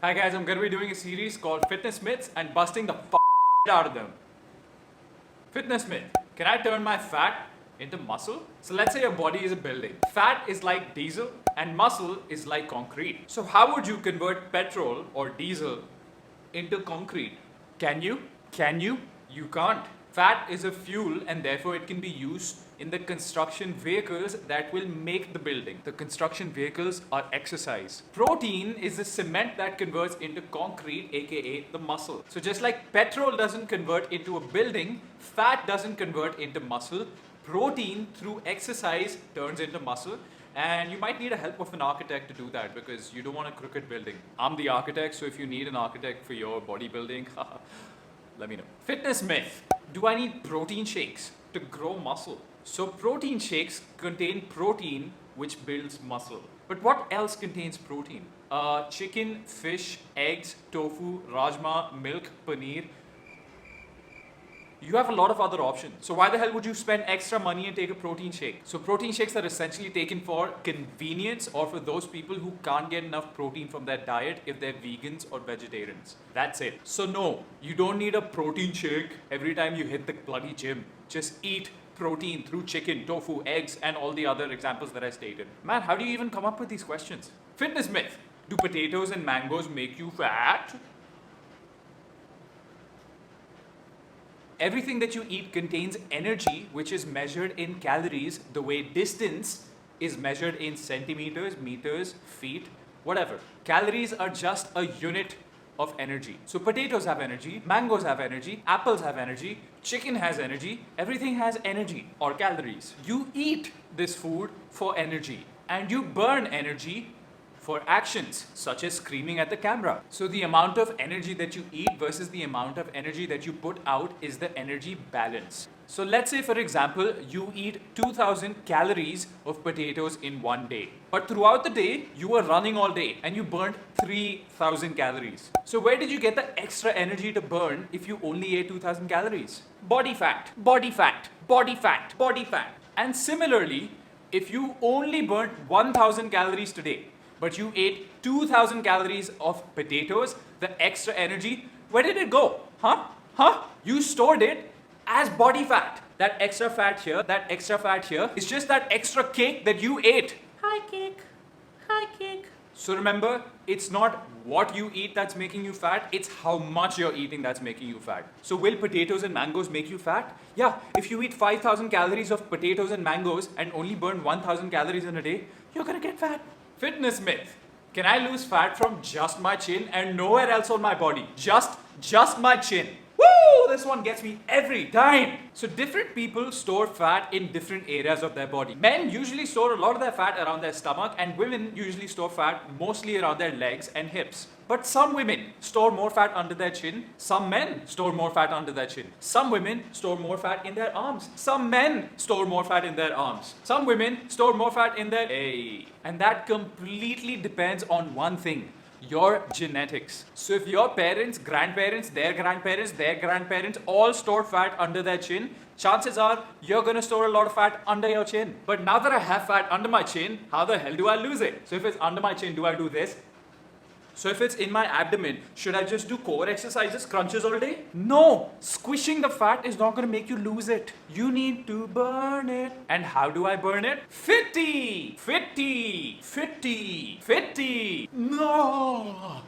Hi guys, I'm going to be doing a series called Fitness Myths and busting the out of them. Fitness myth. Can I turn my fat into muscle? So let's say your body is a building. Fat is like diesel and muscle is like concrete. So how would you convert petrol or diesel into concrete? Can you? Can you? You can't. Fat is a fuel and therefore it can be used in the construction vehicles that will make the building. The construction vehicles are exercise. Protein is the cement that converts into concrete, aka the muscle. So just like petrol doesn't convert into a building, fat doesn't convert into muscle. Protein through exercise turns into muscle. And you might need a help of an architect to do that because you don't want a crooked building. I'm the architect, so if you need an architect for your bodybuilding, let me know. Fitness myth. Do I need protein shakes to grow muscle? So protein shakes contain protein which builds muscle. But what else contains protein? Chicken, fish, eggs, tofu, rajma, milk, paneer. You have a lot of other options. So why the hell would you spend extra money and take a protein shake? So protein shakes are essentially taken for convenience or for those people who can't get enough protein from their diet if they're vegans or vegetarians. That's it. So no, you don't need a protein shake every time you hit the bloody gym. Just eat protein through chicken, tofu, eggs, and all the other examples that I stated. Man, how do you even come up with these questions? Fitness myth. Do potatoes and mangoes make you fat? Everything that you eat contains energy, which is measured in calories, the way distance is measured in centimeters, meters, feet, whatever. Calories are just a unit of energy. So potatoes have energy, mangoes have energy, apples have energy, chicken has energy, everything has energy or calories. You eat this food for energy and you burn energy for actions such as screaming at the camera. So the amount of energy that you eat versus the amount of energy that you put out is the energy balance. So let's say, for example, you eat 2000 calories of potatoes in one day. But throughout the day, you were running all day and you burned 3000 calories. So where did you get the extra energy to burn if you only ate 2000 calories? Body fat, body fat, body fat, body fat. And similarly, if you only burnt 1000 calories today, but you ate 2000 calories of potatoes, the extra energy, where did it go? Huh? You stored it as body fat. That extra fat here is just that extra cake that you ate. Hi cake. So remember, it's not what you eat that's making you fat, it's how much you're eating that's making you fat. So will potatoes and mangoes make you fat? Yeah, if you eat 5000 calories of potatoes and mangoes and only burn 1000 calories in a day, you're gonna get fat. Fitness myth. Can I lose fat from just my chin and nowhere else on my body? Just my chin. Woo! This one gets me every time. So different people store fat in different areas of their body. Men usually store a lot of their fat around their stomach and women usually store fat mostly around their legs and hips. But some women store more fat under their chin. Some men store more fat under their chin. Some women store more fat in their arms. Some men store more fat in their arms. Some women store more fat in their... And that completely depends on one thing. Your genetics. So if your parents, grandparents, their grandparents all store fat under their chin, chances are you're gonna store a lot of fat under your chin. But now that I have fat under my chin, how the hell do I lose it? So if it's under my chin, do I do this? So if it's in my abdomen, should I just do core exercises, crunches all day? No! Squishing the fat is not going to make you lose it. You need to burn it. And how do I burn it? Fitty! No!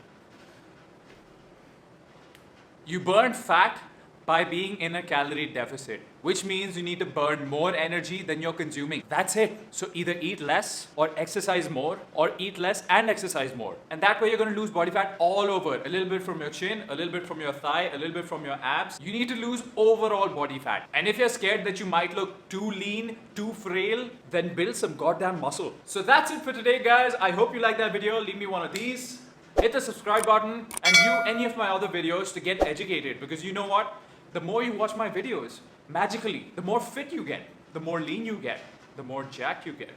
You burn fat by being in a calorie deficit, which means you need to burn more energy than you're consuming. That's it. So either eat less or exercise more, or eat less and exercise more. And that way you're going to lose body fat all over. A little bit from your chin, a little bit from your thigh, a little bit from your abs. You need to lose overall body fat. And if you're scared that you might look too lean, too frail, then build some goddamn muscle. So that's it for today, guys. I hope you liked that video. Leave me one of these. Hit the subscribe button and view any of my other videos to get educated, because you know what? The more you watch my videos, magically, the more fit you get, the more lean you get, the more jacked you get.